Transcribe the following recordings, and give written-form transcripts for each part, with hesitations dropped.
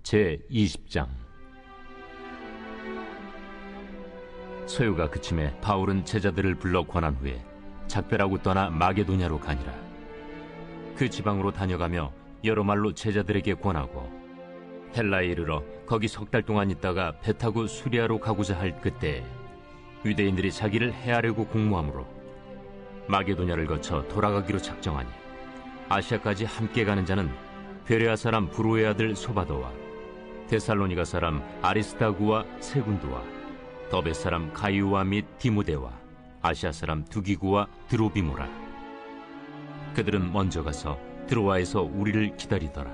제20장. 소요가 그침에 바울은 제자들을 불러 권한 후에 작별하고 떠나 마게도냐로 가니라. 그 지방으로 다녀가며 여러 말로 제자들에게 권하고 헬라에 이르러 거기 석 달 동안 있다가 배 타고 수리아로 가고자 할 그때에 유대인들이 자기를 해하려고 공모하므로 마게도냐를 거쳐 돌아가기로 작정하니 아시아까지 함께 가는 자는 베레아 사람 브로의 아들 소바도와 데살로니가 사람 아리스다구와 세군두와 더베 사람 가이오와 및 디모데와 아시아 사람 두기구와 드로비모라. 그들은 먼저 가서 드로아에서 우리를 기다리더라.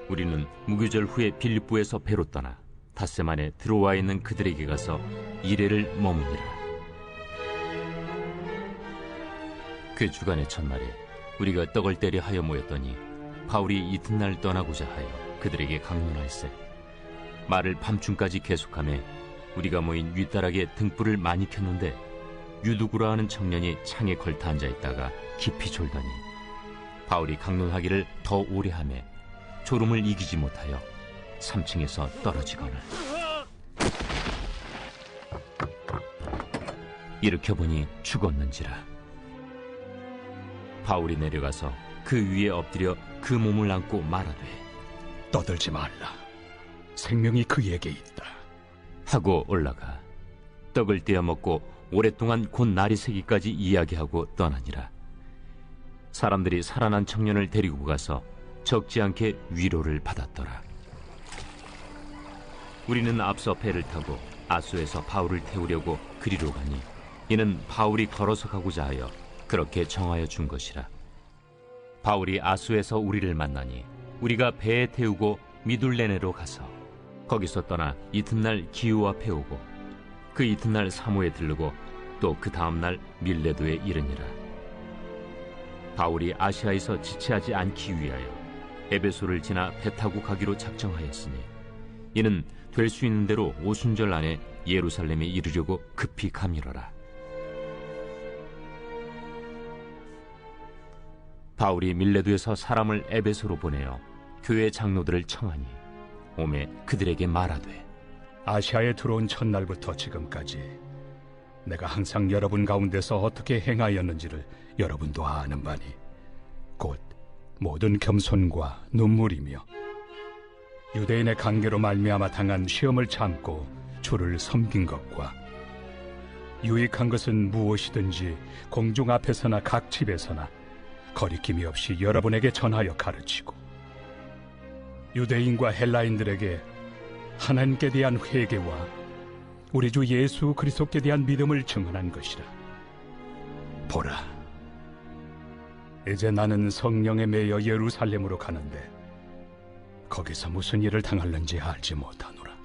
우리는 무교절 후에 빌립보에서 배로 떠나 닷새 만에 드로아에 있는 그들에게 가서 이레를 머무니라. 그 주간의 첫날에 우리가 떡을 때려 하여 모였더니 바울이 이튿날 떠나고자 하여 그들에게 강론할세 말을 밤중까지 계속하며 우리가 모인 윗다락에 등불을 많이 켰는데 유두구라 하는 청년이 창에 걸터 앉아 있다가 깊이 졸더니 바울이 강론하기를 더 오래 하며 졸음을 이기지 못하여 3층에서 떨어지거늘 일으켜보니 죽었는지라. 바울이 내려가서 그 위에 엎드려 그 몸을 안고 말하되 떠들지 말라. 생명이 그에게 있다. 하고 올라가 떡을 떼어 먹고 오랫동안 곧 날이 새기까지 이야기하고 떠나니라. 사람들이 살아난 청년을 데리고 가서 적지 않게 위로를 받았더라. 우리는 앞서 배를 타고 아소에서 바울을 태우려고 그리로 가니 이는 바울이 걸어서 가고자 하여 그렇게 정하여 준 것이라. 바울이 아소에서 우리를 만나니 우리가 배에 태우고 미둘레네로 가서 거기서 떠나 이튿날 기우 앞에 오고 그 이튿날 사모에 들르고 또 그 다음날 밀레도에 이르니라. 바울이 아시아에서 지체하지 않기 위하여 에베소를 지나 배 타고 가기로 작정하였으니 이는 될 수 있는 대로 오순절 안에 예루살렘에 이르려고 급히 가미러라. 바울이 밀레도에서 사람을 에베소로 보내어 교회 장로들을 청하니 오매 그들에게 말하되 아시아에 들어온 첫날부터 지금까지 내가 항상 여러분 가운데서 어떻게 행하였는지를 여러분도 아는 바니 곧 모든 겸손과 눈물이며 유대인의 관계로 말미암아 당한 시험을 참고 주를 섬긴 것과 유익한 것은 무엇이든지 공중 앞에서나 각 집에서나 거리낌이 없이 여러분에게 전하여 가르치고 유대인과 헬라인들에게 하나님께 대한 회개와 우리 주 예수 그리스도께 대한 믿음을 증언한 것이라. 보라, 이제 나는 성령에 매여 예루살렘으로 가는데 거기서 무슨 일을 당할는지 알지 못하노라.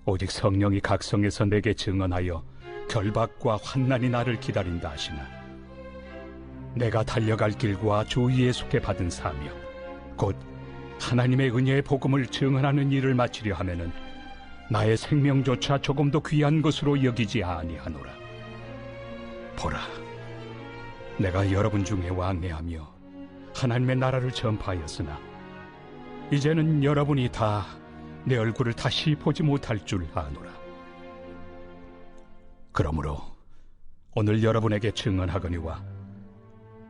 오직 성령이 각 성에서 내게 증언하여 결박과 환난이 나를 기다린다 하시나 내가 달려갈 길과 주 예수께 받은 사명 곧 하나님의 은혜의 복음을 증언하는 일을 마치려 하면은 나의 생명조차 조금도 귀한 것으로 여기지 아니하노라. 보라, 내가 여러분 중에 왕래하며 하나님의 나라를 전파하였으나 이제는 여러분이 다 내 얼굴을 다시 보지 못할 줄 아노라. 그러므로 오늘 여러분에게 증언하거니와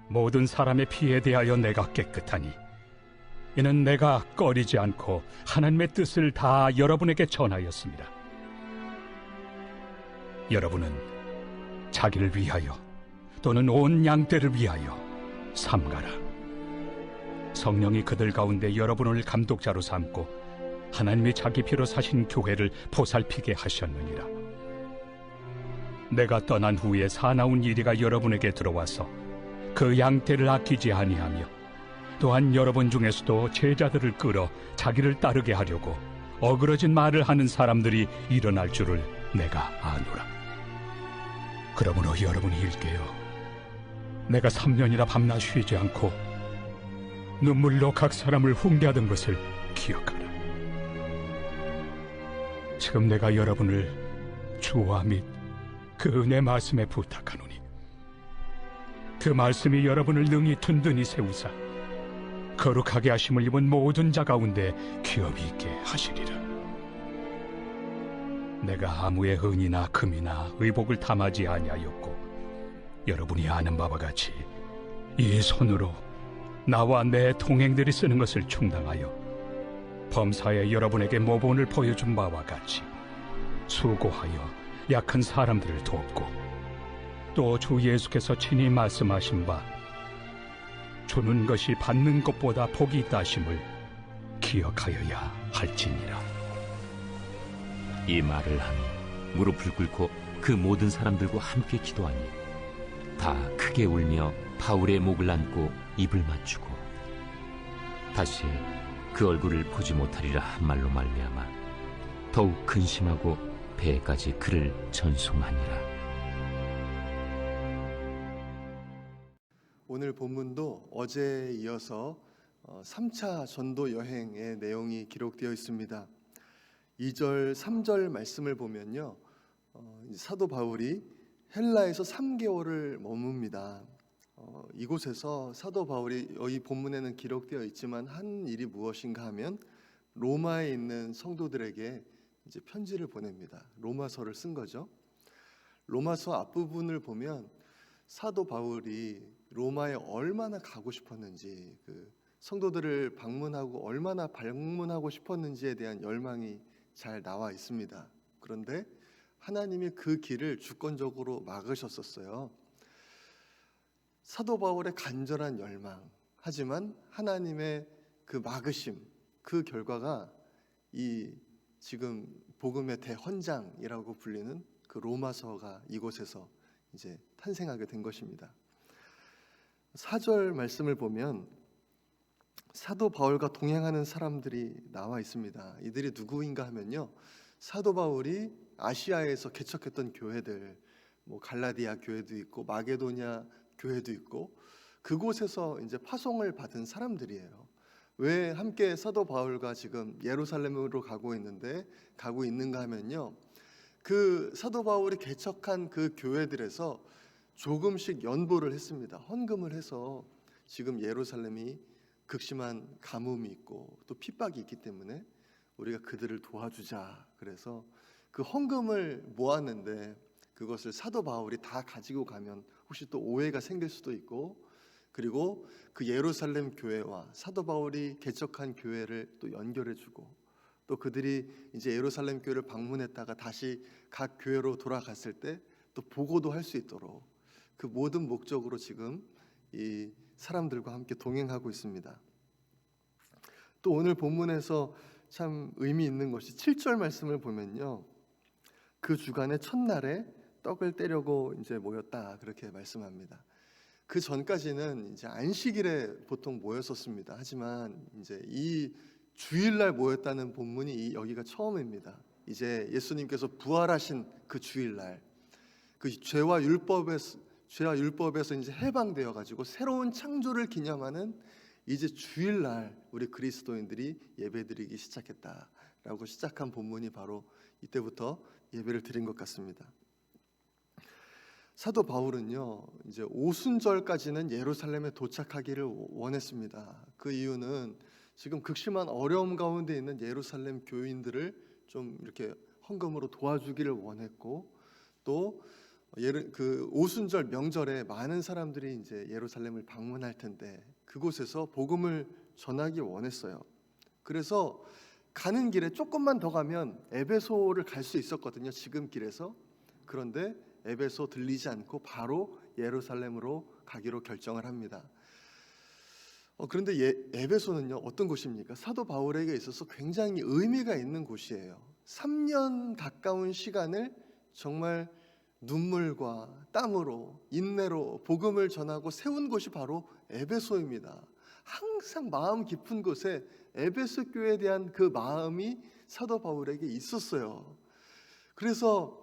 모든 사람의 피에 대하여 내가 깨끗하니 이는 내가 꺼리지 않고 하나님의 뜻을 다 여러분에게 전하였습니다. 여러분은 자기를 위하여 또는 온 양떼를 위하여 삼가라. 성령이 그들 가운데 여러분을 감독자로 삼고 하나님이 자기 피로 사신 교회를 보살피게 하셨느니라. 내가 떠난 후에 사나운 이리가 여러분에게 들어와서 그 양떼를 아끼지 아니하며 또한 여러분 중에서도 제자들을 끌어 자기를 따르게 하려고 어그러진 말을 하는 사람들이 일어날 줄을 내가 아노라. 그러므로 여러분이 일깨어 내가 3년이나 밤낮 쉬지 않고 눈물로 각 사람을 훈계하던 것을 기억하라. 지금 내가 여러분을 주와 및 그 은혜 말씀에 부탁하노니 그 말씀이 여러분을 능히 든든히 세우사 거룩하게 하심을 입은 모든 자 가운데 기업이 있게 하시리라. 내가 아무의 은이나 금이나 의복을 탐하지 아니하였고 여러분이 아는 바와 같이 이 손으로 나와 내 동행들이 쓰는 것을 충당하여 범사에 여러분에게 모본을 보여준 바와 같이 수고하여 약한 사람들을 돕고 또 주 예수께서 친히 말씀하신 바 주는 것이 받는 것보다 복이 있다 하심을 기억하여야 할지니라. 이 말을 하니 무릎을 꿇고 그 모든 사람들과 함께 기도하니 다 크게 울며 바울의 목을 안고 입을 맞추고 다시 그 얼굴을 보지 못하리라 한 말로 말미암아 더욱 근심하고 배에까지 그를 전송하니라. 오늘 본문도 어제에 이어서 3차 전도 여행의 내용이 기록되어 있습니다. 2절, 3절 말씀을 보면요, 사도 바울이 헬라에서 3개월을 머뭅니다. 이곳에서 사도 바울이 이 본문에는 기록되어 있지만 한 일이 무엇인가 하면 로마에 있는 성도들에게 이제 편지를 보냅니다. 로마서를 쓴 거죠. 로마서 앞부분을 보면 사도 바울이 로마에 얼마나 가고 싶었는지, 그 성도들을 방문하고 얼마나 방문하고 싶었는지에 대한 열망이 잘 나와 있습니다. 그런데 하나님이 그 길을 주권적으로 막으셨었어요. 사도 바울의 간절한 열망, 하지만 하나님의 그 막으심, 그 결과가 이 지금 복음의 대헌장이라고 불리는 그 로마서가 이곳에서 이제 탄생하게 된 것입니다. 4절 말씀을 보면 사도 바울과 동행하는 사람들이 나와 있습니다. 이들이 누구인가 하면요, 사도 바울이 아시아에서 개척했던 교회들, 갈라디아 교회도 있고 마게도냐 교회도 있고 그곳에서 이제 파송을 받은 사람들이에요. 왜 함께 사도 바울과 지금 예루살렘으로 가고 있는가 하면요, 그 사도 바울이 개척한 그 교회들에서 조금씩 연보를 했습니다. 헌금을 해서 지금 예루살렘이 극심한 가뭄이 있고 또 핍박이 있기 때문에 우리가 그들을 도와주자. 그래서 그 헌금을 모았는데 그것을 사도 바울이 다 가지고 가면 혹시 또 오해가 생길 수도 있고, 그리고 그 예루살렘 교회와 사도 바울이 개척한 교회를 또 연결해주고, 또 그들이 이제 예루살렘 교회를 방문했다가 다시 각 교회로 돌아갔을 때 또 보고도 할 수 있도록 그 모든 목적으로 지금 이 사람들과 함께 동행하고 있습니다. 또 오늘 본문에서 참 의미 있는 것이 7절 말씀을 보면요, 그 주간의 첫날에 떡을 떼려고 이제 모였다, 그렇게 말씀합니다. 그 전까지는 이제 안식일에 보통 모였었습니다. 하지만 이제 이 주일날 모였다는 본문이 여기가 처음입니다. 이제 예수님께서 부활하신 그 주일날, 그 죄와 율법에서 이제 해방되어 가지고 새로운 창조를 기념하는 이제 주일날 우리 그리스도인들이 예배드리기 시작했다라고 시작한 본문이 바로 이때부터 예배를 드린 것 같습니다. 사도 바울은요, 이제 오순절까지는 예루살렘에 도착하기를 원했습니다. 그 이유는 지금 극심한 어려움 가운데 있는 예루살렘 교인들을 좀 이렇게 헌금으로 도와주기를 원했고, 또 그 오순절 명절에 많은 사람들이 이제 예루살렘을 방문할 텐데 그곳에서 복음을 전하기 원했어요. 그래서 가는 길에 조금만 더 가면 에베소를 갈 수 있었거든요, 지금 길에서. 그런데 에베소 들리지 않고 바로 예루살렘으로 가기로 결정을 합니다. 그런데 에베소는요, 어떤 곳입니까? 사도 바울에게 있어서 굉장히 의미가 있는 곳이에요. 3년 가까운 시간을 정말 눈물과 땀으로 인내로 복음을 전하고 세운 곳이 바로 에베소입니다. 항상 마음 깊은 곳에 에베소 교회에 대한 그 마음이 사도 바울에게 있었어요. 그래서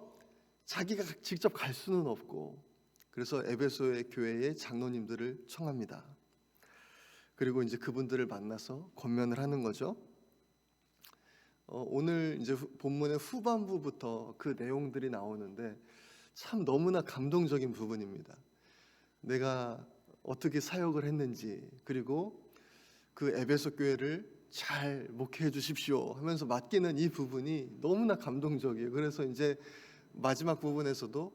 자기가 직접 갈 수는 없고, 그래서 에베소의 교회의 장로님들을 청합니다. 그리고 이제 그분들을 만나서 권면을 하는 거죠. 오늘 이제 본문의 후반부부터 그 내용들이 나오는데 참 너무나 감동적인 부분입니다. 내가 어떻게 사역을 했는지, 그리고 그 에베소 교회를 잘 목회해 주십시오 하면서 맡기는 이 부분이 너무나 감동적이에요. 그래서 이제 마지막 부분에서도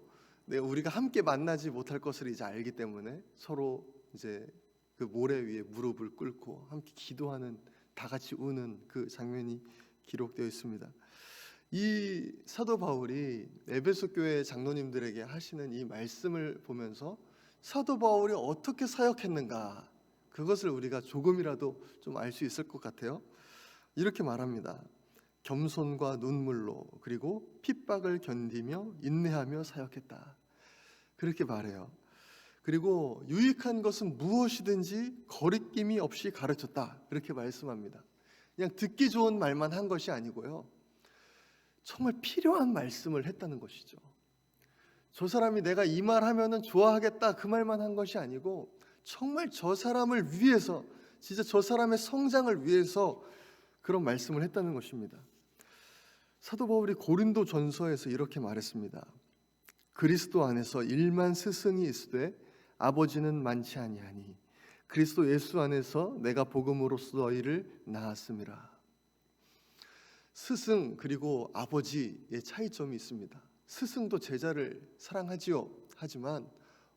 우리가 함께 만나지 못할 것을 이제 알기 때문에 서로 이제 그 모래 위에 무릎을 꿇고 함께 기도하는, 다 같이 우는 그 장면이 기록되어 있습니다. 이 사도 바울이 에베소 교회 장로님들에게 하시는 이 말씀을 보면서 사도 바울이 어떻게 사역했는가, 그것을 우리가 조금이라도 좀 알 수 있을 것 같아요. 이렇게 말합니다. 겸손과 눈물로, 그리고 핍박을 견디며 인내하며 사역했다, 그렇게 말해요. 그리고 유익한 것은 무엇이든지 거리낌이 없이 가르쳤다, 그렇게 말씀합니다. 그냥 듣기 좋은 말만 한 것이 아니고요, 정말 필요한 말씀을 했다는 것이죠. 저 사람이 내가 이 말 하면은 좋아하겠다, 그 말만 한 것이 아니고 정말 저 사람을 위해서, 진짜 저 사람의 성장을 위해서 그런 말씀을 했다는 것입니다. 사도 바울이 고린도 전서에서 이렇게 말했습니다. 그리스도 안에서 1만 스승이 있으되 아버지는 많지 아니하니 그리스도 예수 안에서 내가 복음으로써 너희를 낳았음이라. 스승 그리고 아버지의 차이점이 있습니다. 스승도 제자를 사랑하지요. 하지만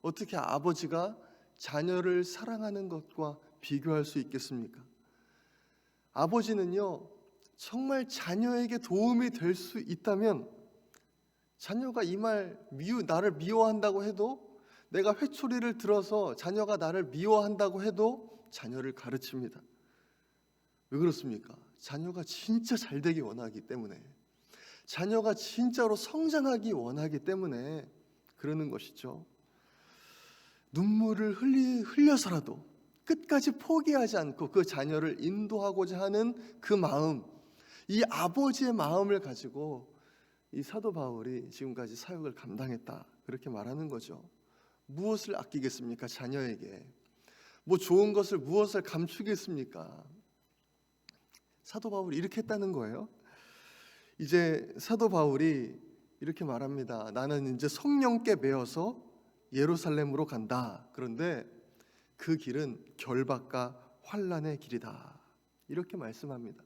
어떻게 아버지가 자녀를 사랑하는 것과 비교할 수 있겠습니까? 아버지는요, 정말 자녀에게 도움이 될 수 있다면, 자녀가 이 말 나를 미워한다고 해도, 내가 회초리를 들어서 자녀가 나를 미워한다고 해도 자녀를 가르칩니다. 왜 그렇습니까? 자녀가 진짜 잘 되기 원하기 때문에, 자녀가 진짜로 성장하기 원하기 때문에 그러는 것이죠. 눈물을 흘려서라도 끝까지 포기하지 않고 그 자녀를 인도하고자 하는 그 마음, 이 아버지의 마음을 가지고 이 사도 바울이 지금까지 사역을 감당했다, 그렇게 말하는 거죠. 무엇을 아끼겠습니까? 자녀에게 뭐 좋은 것을 무엇을 감추겠습니까? 사도 바울이 이렇게 했다는 거예요. 이제 사도 바울이 이렇게 말합니다. 나는 이제 성령께 매어서 예루살렘으로 간다. 그런데 그 길은 결박과 환난의 길이다, 이렇게 말씀합니다.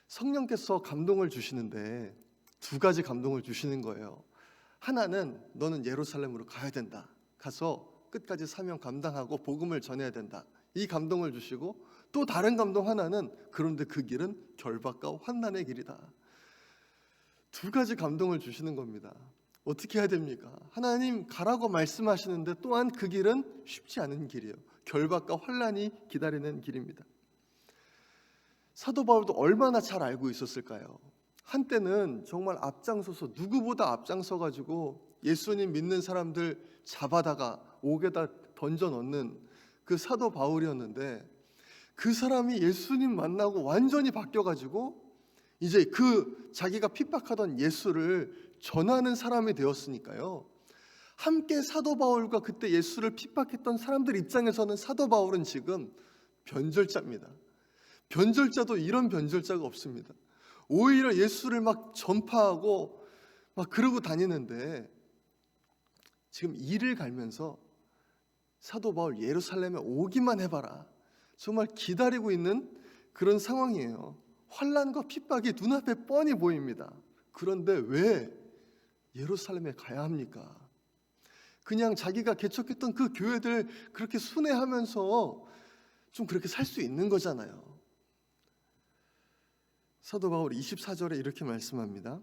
성령께서 감동을 주시는데 두 가지 감동을 주시는 거예요. 하나는 너는 예루살렘으로 가야 된다, 가서 끝까지 사명 감당하고 복음을 전해야 된다, 이 감동을 주시고, 또 다른 감동 하나는 그런데 그 길은 결박과 환난의 길이다. 두 가지 감동을 주시는 겁니다. 어떻게 해야 됩니까? 하나님 가라고 말씀하시는데 또한 그 길은 쉽지 않은 길이에요. 결박과 환난이 기다리는 길입니다. 사도 바울도 얼마나 잘 알고 있었을까요? 한때는 정말 앞장서서, 누구보다 앞장서 가지고 예수님 믿는 사람들 잡아다가 옥에다 던져 넣는 그 사도 바울이었는데, 그 사람이 예수님 만나고 완전히 바뀌어 가지고 이제 그 자기가 핍박하던 예수를 전하는 사람이 되었으니까요. 함께 사도 바울과 그때 예수를 핍박했던 사람들 입장에서는 사도 바울은 지금 변절자입니다. 변절자도 이런 변절자가 없습니다. 오히려 예수를 막 전파하고 막 그러고 다니는데, 지금 이를 갈면서 사도 바울 예루살렘에 오기만 해봐라, 정말 기다리고 있는 그런 상황이에요. 환난과 핍박이 눈앞에 뻔히 보입니다. 그런데 왜 예루살렘에 가야 합니까? 그냥 자기가 개척했던 그 교회들 그렇게 순회하면서 좀 그렇게 살 수 있는 거잖아요. 사도 바울이 24절에 이렇게 말씀합니다.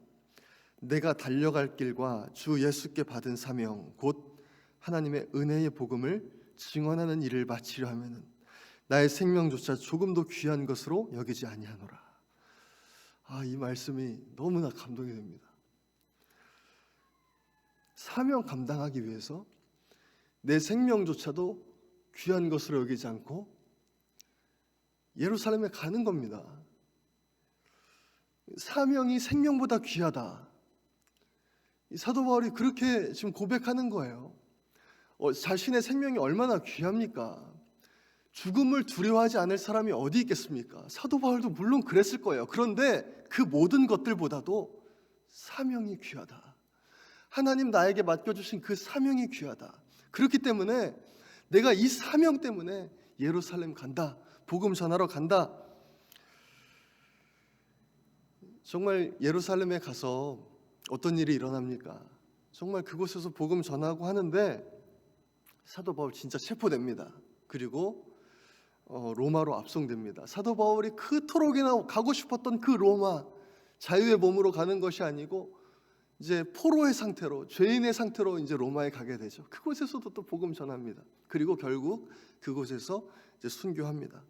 내가 달려갈 길과 주 예수께 받은 사명 곧 하나님의 은혜의 복음을 증언하는 일을 마치려 하면은 나의 생명조차 조금도 귀한 것으로 여기지 아니하노라. 이 말씀이 너무나 감동이 됩니다. 사명 감당하기 위해서 내 생명조차도 귀한 것으로 여기지 않고 예루살렘에 가는 겁니다. 사명이 생명보다 귀하다. 사도 바울이 그렇게 지금 고백하는 거예요. 자신의 생명이 얼마나 귀합니까? 죽음을 두려워하지 않을 사람이 어디 있겠습니까? 사도 바울도 물론 그랬을 거예요. 그런데 그 모든 것들보다도 사명이 귀하다. 하나님 나에게 맡겨주신 그 사명이 귀하다. 그렇기 때문에 내가 이 사명 때문에 예루살렘 간다, 복음 전하러 간다. 정말 예루살렘에 가서 어떤 일이 일어납니까? 정말 그곳에서 복음 전하고 하는데 사도 바울 진짜 체포됩니다. 그리고 로마로 압송됩니다. 사도 바울이 그토록이나 가고 싶었던 그 로마, 자유의 몸으로 가는 것이 아니고 이제 포로의 상태로, 죄인의 상태로 이제 로마에 가게 되죠. 그곳에서도 또 복음 전합니다. 그리고 결국 그곳에서 이제 순교합니다.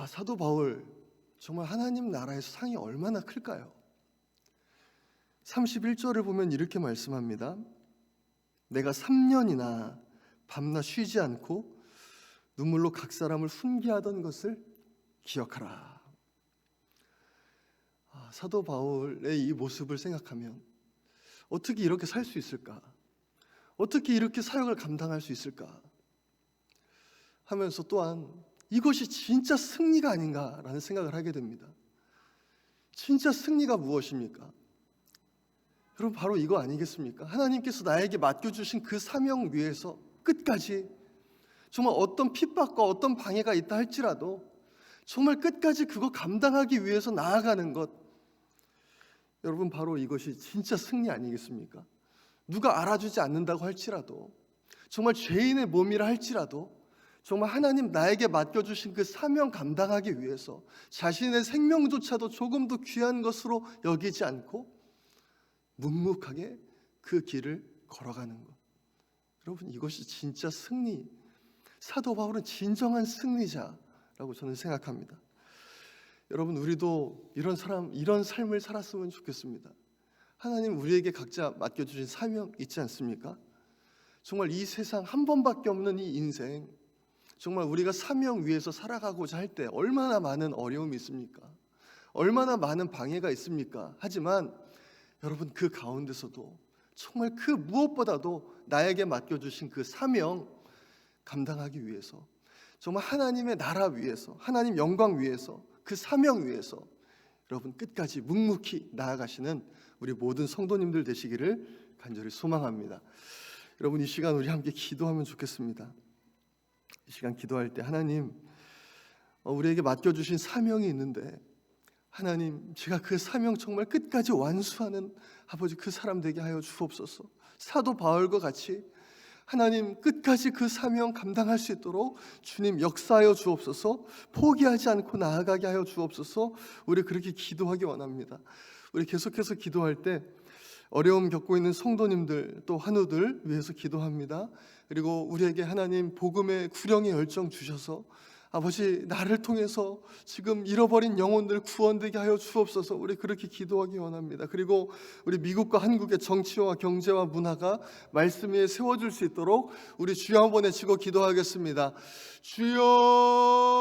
사도 바울 정말 하나님 나라에서 상이 얼마나 클까요? 31절을 보면 이렇게 말씀합니다. 내가 3년이나 밤낮 쉬지 않고 눈물로 각 사람을 훈계하던 것을 기억하라. 사도 바울의 이 모습을 생각하면 어떻게 이렇게 살 수 있을까? 어떻게 이렇게 사역을 감당할 수 있을까? 하면서 또한 이것이 진짜 승리가 아닌가라는 생각을 하게 됩니다. 진짜 승리가 무엇입니까? 여러분, 바로 이거 아니겠습니까? 하나님께서 나에게 맡겨주신 그 사명 위에서 끝까지 정말 어떤 핍박과 어떤 방해가 있다 할지라도 정말 끝까지 그거 감당하기 위해서 나아가는 것, 여러분, 바로 이것이 진짜 승리 아니겠습니까? 누가 알아주지 않는다고 할지라도, 정말 죄인의 몸이라 할지라도 정말 하나님 나에게 맡겨주신 그 사명 감당하기 위해서 자신의 생명조차도 조금 더 귀한 것으로 여기지 않고 묵묵하게 그 길을 걸어가는 것, 여러분, 이것이 진짜 승리, 사도 바울은 진정한 승리자라고 저는 생각합니다. 여러분, 우리도 이런 삶을 살았으면 좋겠습니다. 하나님 우리에게 각자 맡겨주신 사명 있지 않습니까? 정말 이 세상 한 번밖에 없는 이 인생, 정말 우리가 사명 위에서 살아가고자 할 때 얼마나 많은 어려움이 있습니까? 얼마나 많은 방해가 있습니까? 하지만 여러분, 그 가운데서도 정말 그 무엇보다도 나에게 맡겨주신 그 사명 감당하기 위해서, 정말 하나님의 나라 위해서, 하나님 영광 위해서, 그 사명 위해서 여러분 끝까지 묵묵히 나아가시는 우리 모든 성도님들 되시기를 간절히 소망합니다. 여러분, 이 시간 우리 함께 기도하면 좋겠습니다. 이 시간 기도할 때 하나님, 우리에게 맡겨주신 사명이 있는데 하나님, 제가 그 사명 정말 끝까지 완수하는 아버지 그 사람 되게 하여 주옵소서. 사도 바울과 같이 하나님 끝까지 그 사명 감당할 수 있도록 주님 역사하여 주옵소서. 포기하지 않고 나아가게 하여 주옵소서. 우리 그렇게 기도하기 원합니다. 우리 계속해서 기도할 때 어려움 겪고 있는 성도님들 또 환우들 위해서 기도합니다. 그리고 우리에게 하나님 복음의 구령의 열정 주셔서 아버지 나를 통해서 지금 잃어버린 영혼들 구원되게 하여 주옵소서. 우리 그렇게 기도하기 원합니다. 그리고 우리 미국과 한국의 정치와 경제와 문화가 말씀 위에 세워질 수 있도록 우리 주여 한번 외치고 기도하겠습니다. 주여.